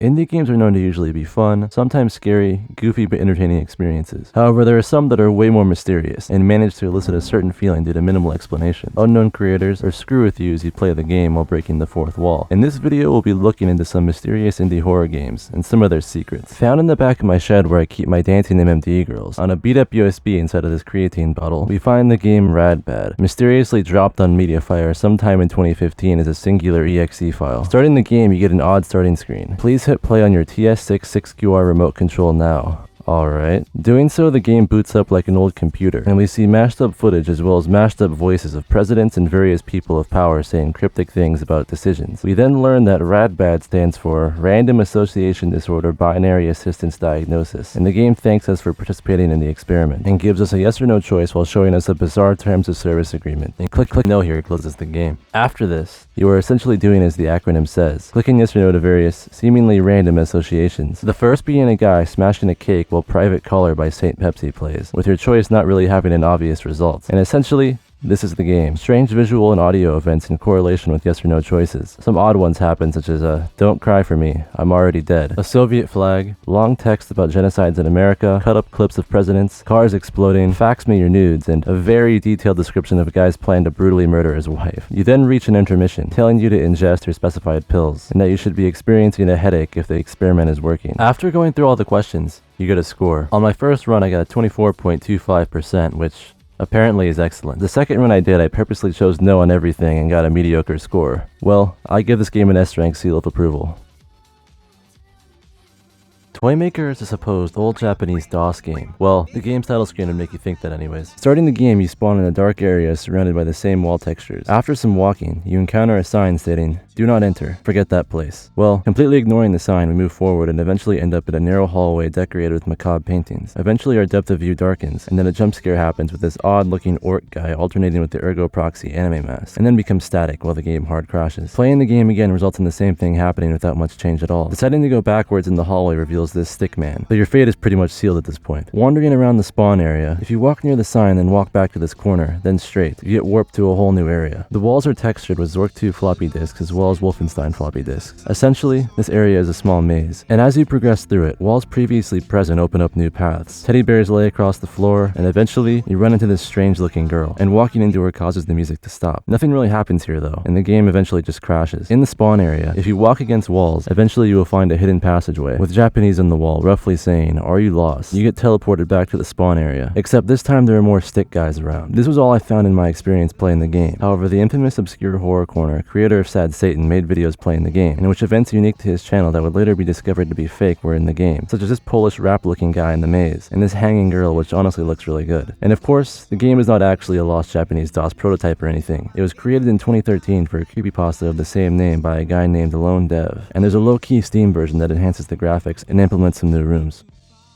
Indie games are known to usually be fun, sometimes scary, goofy but entertaining experiences. However, there are some that are way more mysterious and manage to elicit a certain feeling due to minimal explanation. Unknown creators, or screw with you as you play the game while breaking the fourth wall. In this video, we'll be looking into some mysterious indie horror games and some of their secrets. Found in the back of my shed where I keep my dancing MMD girls, on a beat up USB inside of this creatine bottle, we find the game Radbad, mysteriously dropped on MediaFire sometime in 2015 as a singular exe file. Starting the game, you get an odd starting screen. Please hit play on your TS66QR remote control now. Alright. Doing so, the game boots up like an old computer, and we see mashed up footage as well as mashed up voices of presidents and various people of power saying cryptic things about decisions. We then learn that RADBAD stands for Random Association Disorder Binary Assistance Diagnosis, and the game thanks us for participating in the experiment, and gives us a yes or no choice while showing us a bizarre terms of service agreement. And click no here closes the game. After this, you are essentially doing as the acronym says, clicking yes or no to various, seemingly random associations. The first being a guy smashing a cake while Private Caller by St. Pepsi plays, with your choice not really having an obvious result. And essentially, this is the game. Strange visual and audio events in correlation with yes or no choices. Some odd ones happen, such as don't cry for me, I'm already dead, a Soviet flag, long text about genocides in America, cut up clips of presidents, cars exploding, fax me your nudes, and a very detailed description of a guy's plan to brutally murder his wife. You then reach an intermission, telling you to ingest your specified pills, and that you should be experiencing a headache if the experiment is working. After going through all the questions, you get a score. On my first run, I got 24.25%, which apparently is excellent. The second run I did, I purposely chose no on everything and got a mediocre score. Well, I give this game an S-rank seal of approval. Toymaker is a supposed old Japanese DOS game. Well, the game's title screen would make you think that anyways. Starting the game, you spawn in a dark area surrounded by the same wall textures. After some walking, you encounter a sign stating, "Do not enter. Forget that place." Well, completely ignoring the sign, we move forward and eventually end up in a narrow hallway decorated with macabre paintings. Eventually our depth of view darkens, and then a jump scare happens with this odd-looking orc guy alternating with the Ergo Proxy anime mask, and then becomes static while the game hard crashes. Playing the game again results in the same thing happening without much change at all. Deciding to go backwards in the hallway reveals this stick man, so your fate is pretty much sealed at this point. Wandering around the spawn area, if you walk near the sign then walk back to this corner, then straight, you get warped to a whole new area. The walls are textured with Zork 2 floppy disks as well as Wolfenstein floppy disks. Essentially, this area is a small maze, and as you progress through it, walls previously present open up new paths. Teddy bears lay across the floor, and eventually, you run into this strange looking girl, and walking into her causes the music to stop. Nothing really happens here though, and the game eventually just crashes. In the spawn area, if you walk against walls, eventually you will find a hidden passageway, with Japanese on the wall roughly saying, "Are you lost?" You get teleported back to the spawn area, except this time there are more stick guys around. This was all I found in my experience playing the game. However, the infamous Obscure Horror Corner, creator of Sad Satan, made videos playing the game, in which events unique to his channel that would later be discovered to be fake were in the game, such as this Polish rap looking guy in the maze, and this hanging girl which honestly looks really good. And of course, the game is not actually a lost Japanese DOS prototype or anything. It was created in 2013 for a creepypasta of the same name by a guy named Lone Dev, and there's a low-key Steam version that enhances the graphics and implements some new rooms.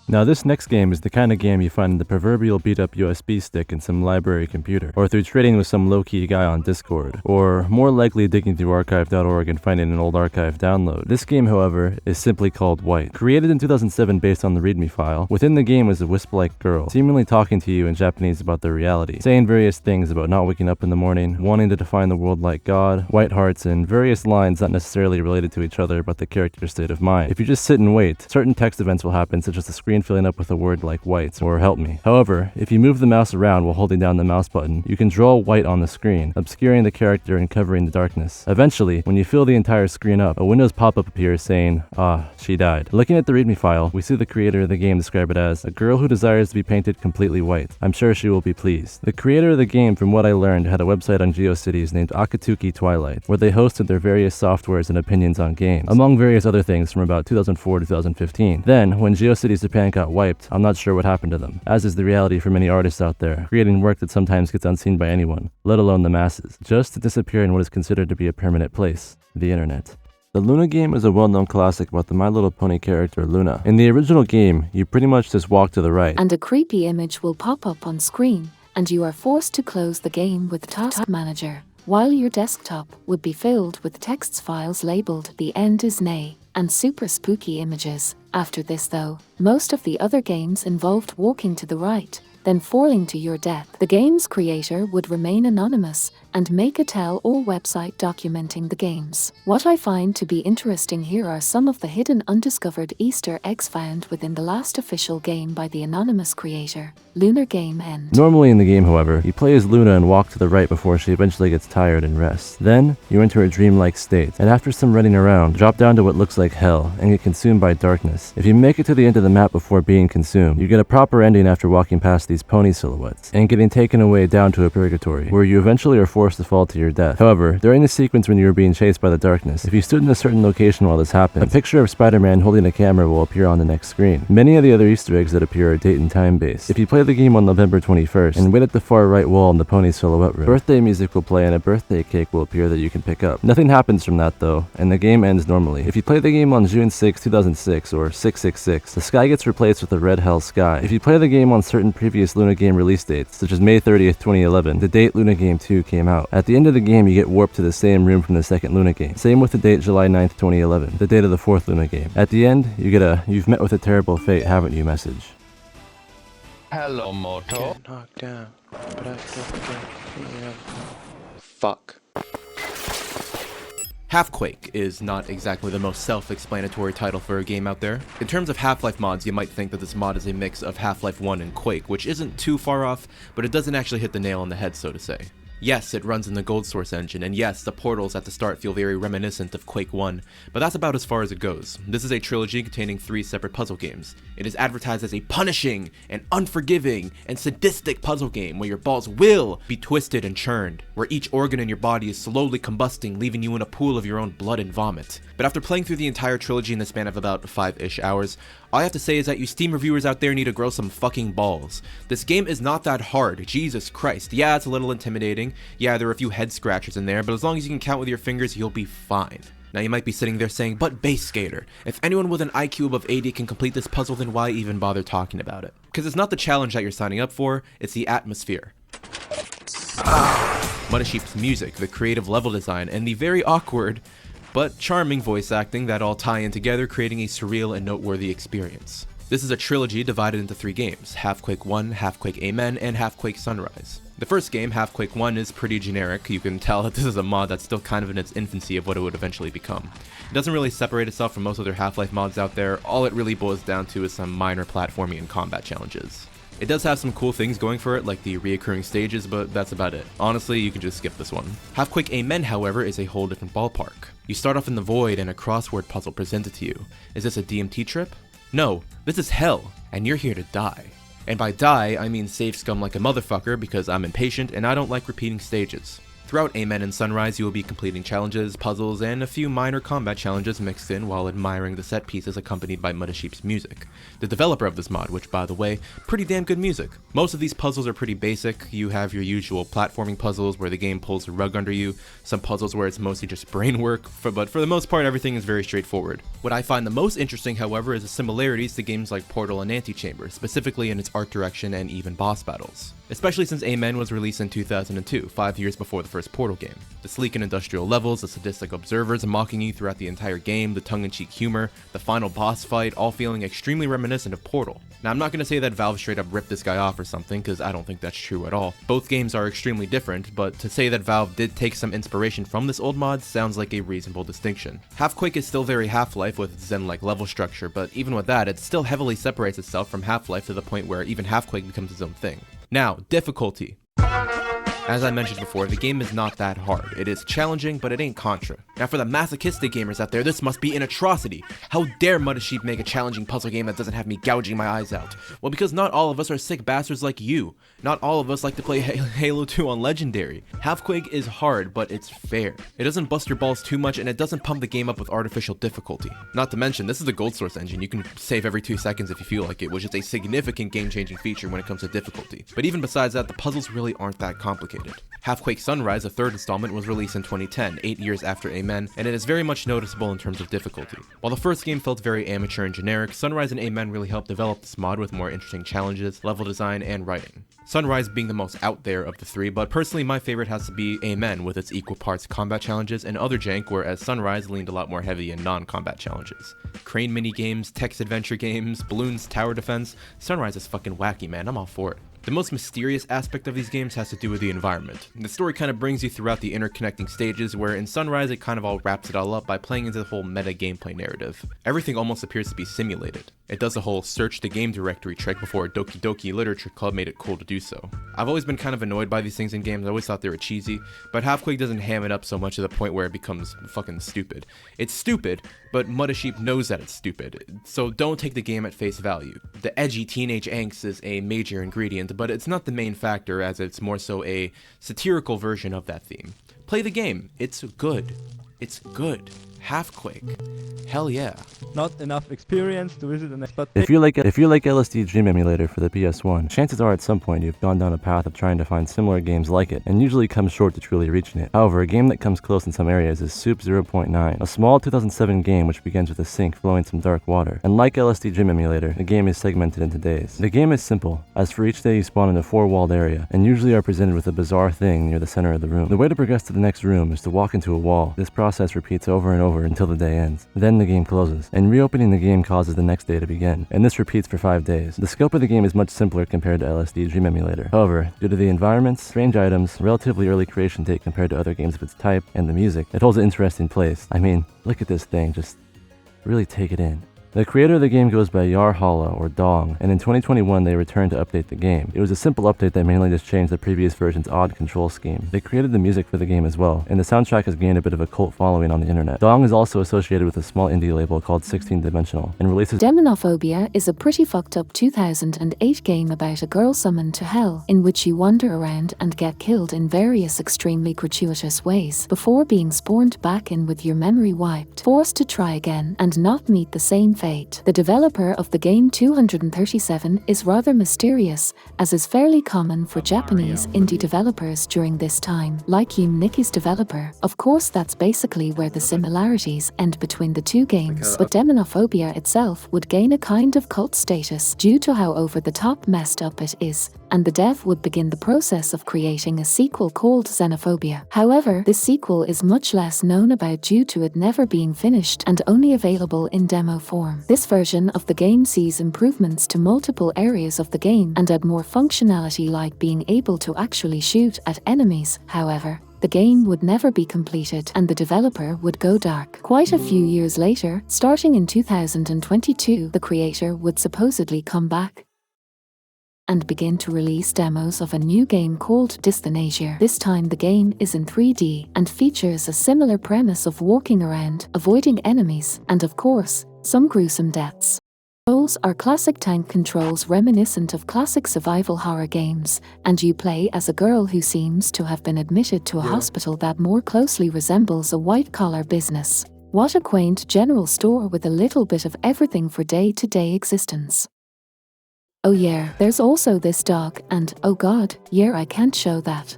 Now this next game is the kind of game you find in the proverbial beat-up USB stick in some library computer, or through trading with some low-key guy on Discord, or more likely digging through archive.org and finding an old archive download. This game, however, is simply called White. Created in 2007 based on the README file, within the game is a wisp-like girl, seemingly talking to you in Japanese about their reality, saying various things about not waking up in the morning, wanting to define the world like God, white hearts, and various lines not necessarily related to each other but the character's state of mind. If you just sit and wait, certain text events will happen, such as the screen filling up with a word like white or help me. However, if you move the mouse around while holding down the mouse button, you can draw white on the screen, obscuring the character and covering the darkness. Eventually, when you fill the entire screen up, a Windows pop-up appears saying, "Ah, she died." Looking at the README file, we see the creator of the game describe it as a girl who desires to be painted completely white. I'm sure she will be pleased. The creator of the game, from what I learned, had a website on GeoCities named Akatsuki Twilight, where they hosted their various softwares and opinions on games, among various other things from about 2004 to 2015. Then, when GeoCities Japan got wiped, I'm not sure what happened to them, as is the reality for many artists out there, creating work that sometimes gets unseen by anyone, let alone the masses, just to disappear in what is considered to be a permanent place, the internet. The Luna game is a well-known classic about the My Little Pony character Luna. In the original game, you pretty much just walk to the right, and a creepy image will pop up on screen, and you are forced to close the game with Task Manager, while your desktop would be filled with text files labeled "The End is Nay" and super spooky images. After this though, most of the other games involved walking to the right, then falling to your death. The game's creator would remain anonymous, and make a tell-all website documenting the games. What I find to be interesting here are some of the hidden undiscovered Easter eggs found within the last official game by the anonymous creator, Lunar Game End. Normally in the game, however, you play as Luna and walk to the right before she eventually gets tired and rests. Then, you enter a dreamlike state, and after some running around, drop down to what looks like hell and get consumed by darkness. If you make it to the end of the map before being consumed, you get a proper ending after walking past these pony silhouettes and getting taken away down to a purgatory, where you eventually are forced to fall to your death. However, during the sequence when you are being chased by the darkness, if you stood in a certain location while this happens, a picture of Spider-Man holding a camera will appear on the next screen. Many of the other Easter eggs that appear are date and time based. If you play the game on November 21st and wait at the far right wall in the pony silhouette room, birthday music will play and a birthday cake will appear that you can pick up. Nothing happens from that though, and the game ends normally. If you play the game on June 6, 2006 or 666, the sky gets replaced with a red hell sky. If you play the game on certain previous Luna game release dates, such as May 30th, 2011, the date Luna Game 2 came out. At the end of the game, you get warped to the same room from the second Luna game. Same with the date July 9th, 2011, the date of the fourth Luna game. At the end, you get a "you've met with a terrible fate, haven't you" message. Hello, Moto. Get knocked down, but I still get fuck. Half-Quake is not exactly the most self-explanatory title for a game out there. In terms of Half-Life mods, you might think that this mod is a mix of Half-Life 1 and Quake, which isn't too far off, but it doesn't actually hit the nail on the head, so to say. Yes, it runs in the Gold Source engine, and yes, the portals at the start feel very reminiscent of Quake 1, but that's about as far as it goes. This is a trilogy containing 3 separate puzzle games. It is advertised as a punishing, and unforgiving, and sadistic puzzle game where your balls will be twisted and churned, where each organ in your body is slowly combusting, leaving you in a pool of your own blood and vomit. But after playing through the entire trilogy in the span of about 5-ish hours, all I have to say is that you Steam reviewers out there need to grow some fucking balls. This game is not that hard, Jesus Christ. Yeah, it's a little intimidating. Yeah, there are a few head scratchers in there, but as long as you can count with your fingers, you'll be fine. Now you might be sitting there saying, but Base Skater, if anyone with an IQ above 80 can complete this puzzle, then why even bother talking about it? Because it's not the challenge that you're signing up for, it's the atmosphere. Mudasheep's music, the creative level design, and the very awkward but charming voice acting that all tie in together, creating a surreal and noteworthy experience. This is a trilogy divided into 3 games, Half-Quake 1, Half-Quake Amen, and Half-Quake Sunrise. The first game, Half-Quake 1, is pretty generic. You can tell that this is a mod that's still kind of in its infancy of what it would eventually become. It doesn't really separate itself from most other Half-Life mods out there. All it really boils down to is some minor platforming and combat challenges. It does have some cool things going for it, like the reoccurring stages, but that's about it. Honestly, you can just skip this one. Half-Quake Amen, however, is a whole different ballpark. You start off in the void and a crossword puzzle presented to you. Is this a DMT trip? No, this is hell, and you're here to die. And by die, I mean save scum like a motherfucker because I'm impatient and I don't like repeating stages. Throughout Amen and Sunrise, you will be completing challenges, puzzles, and a few minor combat challenges mixed in while admiring the set pieces accompanied by Mudasheep's music. The developer of this mod, which by the way, pretty damn good music. Most of these puzzles are pretty basic. You have your usual platforming puzzles where the game pulls the rug under you, some puzzles where it's mostly just brain work, but for the most part everything is very straightforward. What I find the most interesting, however, is the similarities to games like Portal and Antichamber, specifically in its art direction and even boss battles. Especially since Amen was released in 2002, 5 years before the first Portal game. The sleek and industrial levels, the sadistic observers mocking you throughout the entire game, the tongue-in-cheek humor, the final boss fight, all feeling extremely reminiscent of Portal. Now I'm not going to say that Valve straight up ripped this guy off or something, because I don't think that's true at all. Both games are extremely different, but to say that Valve did take some inspiration from this old mod sounds like a reasonable distinction. Half-Quake is still very Half-Life with its Zen-like level structure, but even with that, it still heavily separates itself from Half-Life to the point where even Half-Quake becomes its own thing. Now, difficulty. As I mentioned before, the game is not that hard. It is challenging, but it ain't Contra. Now for the masochistic gamers out there, this must be an atrocity. How dare Mudasheep make a challenging puzzle game that doesn't have me gouging my eyes out? Well, because not all of us are sick bastards like you. Not all of us like to play Halo 2 on Legendary. Half-Quake is hard, but it's fair. It doesn't bust your balls too much, and it doesn't pump the game up with artificial difficulty. Not to mention, this is the Gold Source engine. You can save every 2 seconds if you feel like it, which is a significant game-changing feature when it comes to difficulty. But even besides that, the puzzles really aren't that complicated. Half-Quake Sunrise, the third installment, was released in 2010, 8 years after Amen, and it is very much noticeable in terms of difficulty. While the first game felt very amateur and generic, Sunrise and Amen really helped develop this mod with more interesting challenges, level design, and writing. Sunrise being the most out there of the 3, but personally my favorite has to be Amen with its equal parts combat challenges and other jank, whereas Sunrise leaned a lot more heavy in non-combat challenges. Crane mini games, text adventure games, balloons, tower defense, Sunrise is fucking wacky, man, I'm all for it. The most mysterious aspect of these games has to do with the environment. The story kind of brings you throughout the interconnecting stages, where in Sunrise it kind of all wraps it all up by playing into the whole meta gameplay narrative. Everything almost appears to be simulated. It does the whole search the game directory trick before Doki Doki Literature Club made it cool to do so. I've always been kind of annoyed by these things in games. I always thought they were cheesy, but Half-Quake doesn't ham it up so much to the point where it becomes fucking stupid. It's stupid, but Mudda Sheep knows that it's stupid, so don't take the game at face value. The edgy teenage angst is a major ingredient, but it's not the main factor, as it's more so a satirical version of that theme. Play the game. It's good. It's good. Half-Quake. Hell yeah. Not enough experience to visit the next, but If you like LSD Dream Emulator for the PS1, chances are at some point you've gone down a path of trying to find similar games like it, and usually come short to truly reaching it. However, a game that comes close in some areas is Soup 0.9, a small 2007 game which begins with a sink flowing some dark water. And like LSD Dream Emulator, the game is segmented into days. The game is simple, as for each day you spawn in a 4-walled area, and usually are presented with a bizarre thing near the center of the room. The way to progress to the next room is to walk into a wall. This process repeats over and over until the day ends. Then the game closes, and reopening the game causes the next day to begin, and this repeats for 5 days. The scope of the game is much simpler compared to LSD Dream Emulator. However, due to the environments, strange items, relatively early creation date compared to other games of its type, and the music, it holds an interesting place. I mean, look at this thing, just really take it in. The creator of the game goes by Yarhala or Dong, and in 2021 they returned to update the game. It was a simple update that mainly just changed the previous version's odd control scheme. They created the music for the game as well, and the soundtrack has gained a bit of a cult following on the internet. Dong is also associated with a small indie label called 16 Dimensional, and releases Demonophobia is a pretty fucked up 2008 game about a girl summoned to hell, in which you wander around and get killed in various extremely gratuitous ways, before being spawned back in with your memory wiped, forced to try again, and not meet the same fate. The developer of the game 237 is rather mysterious, as is fairly common for Japanese indie developers during this time. Like Niki's developer, of course that's basically where the similarities end between the two games, but Demonophobia itself would gain a kind of cult status due to how over-the-top messed up it is, and the dev would begin the process of creating a sequel called Xenophobia. However, this sequel is much less known about due to it never being finished and only available in demo form. This version of the game sees improvements to multiple areas of the game and add more functionality like being able to actually shoot at enemies. However, the game would never be completed and the developer would go dark. Quite a few years later, starting in 2022, the creator would supposedly come back and begin to release demos of a new game called Dystonasia. This time the game is in 3D and features a similar premise of walking around, avoiding enemies, and of course, some gruesome deaths. Controls are classic tank controls reminiscent of classic survival horror games, and you play as a girl who seems to have been admitted to a hospital that more closely resembles a white-collar business. What a quaint general store with a little bit of everything for day-to-day existence. Oh yeah, there's also this dog, and oh god, yeah, I can't show that.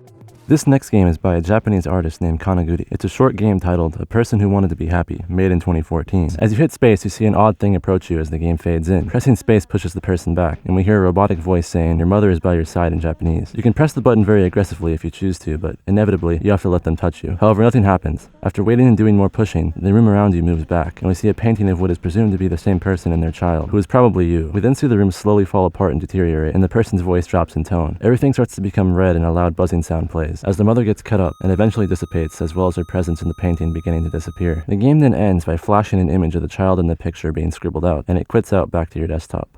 This next game is by a Japanese artist named Kanaguri. It's a short game titled A Person Who Wanted to Be Happy, made in 2014. As you hit space, you see an odd thing approach you as the game fades in. Pressing space pushes the person back, and we hear a robotic voice saying, "Your mother is by your side" in Japanese. You can press the button very aggressively if you choose to, but inevitably, you have to let them touch you. However, nothing happens. After waiting and doing more pushing, the room around you moves back, and we see a painting of what is presumed to be the same person and their child, who is probably you. We then see the room slowly fall apart and deteriorate, and the person's voice drops in tone. Everything starts to become red and a loud buzzing sound plays, as the mother gets cut up and eventually dissipates, as well as her presence in the painting beginning to disappear. The game then ends by flashing an image of the child in the picture being scribbled out, and it quits out back to your desktop.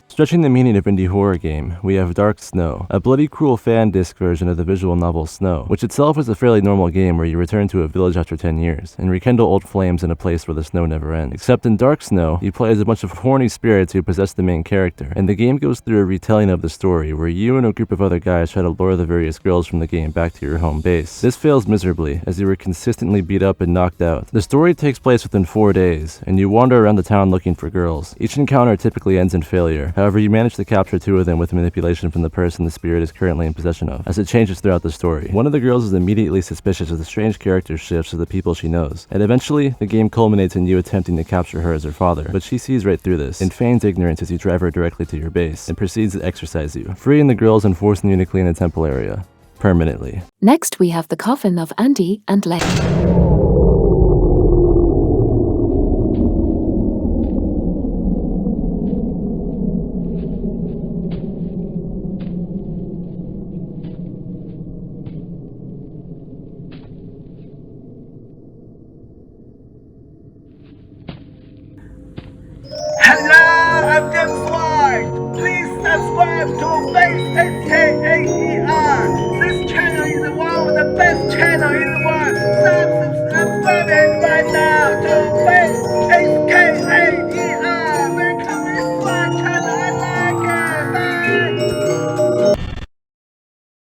Stretching the meaning of indie horror game, we have Dark Snow, a bloody cruel fan disc version of the visual novel Snow, which itself is a fairly normal game where you return to a village after 10 years, and rekindle old flames in a place where the snow never ends. Except in Dark Snow, you play as a bunch of horny spirits who possess the main character, and the game goes through a retelling of the story where you and a group of other guys try to lure the various girls from the game back to your home base. This fails miserably, as you were consistently beat up and knocked out. The story takes place within 4 days, and you wander around the town looking for girls. Each encounter typically ends in failure. However, you manage to capture 2 of them with manipulation from the person the spirit is currently in possession of, as it changes throughout the story. One of the girls is immediately suspicious of the strange character shifts of the people she knows, and eventually, the game culminates in you attempting to capture her as her father, but she sees right through this, and feigns ignorance as you drive her directly to your base, and proceeds to exorcise you, freeing the girls and forcing you to clean the temple area. Permanently. Next we have the coffin of Andy and Len. SKAER. This channel is one of the best channels in the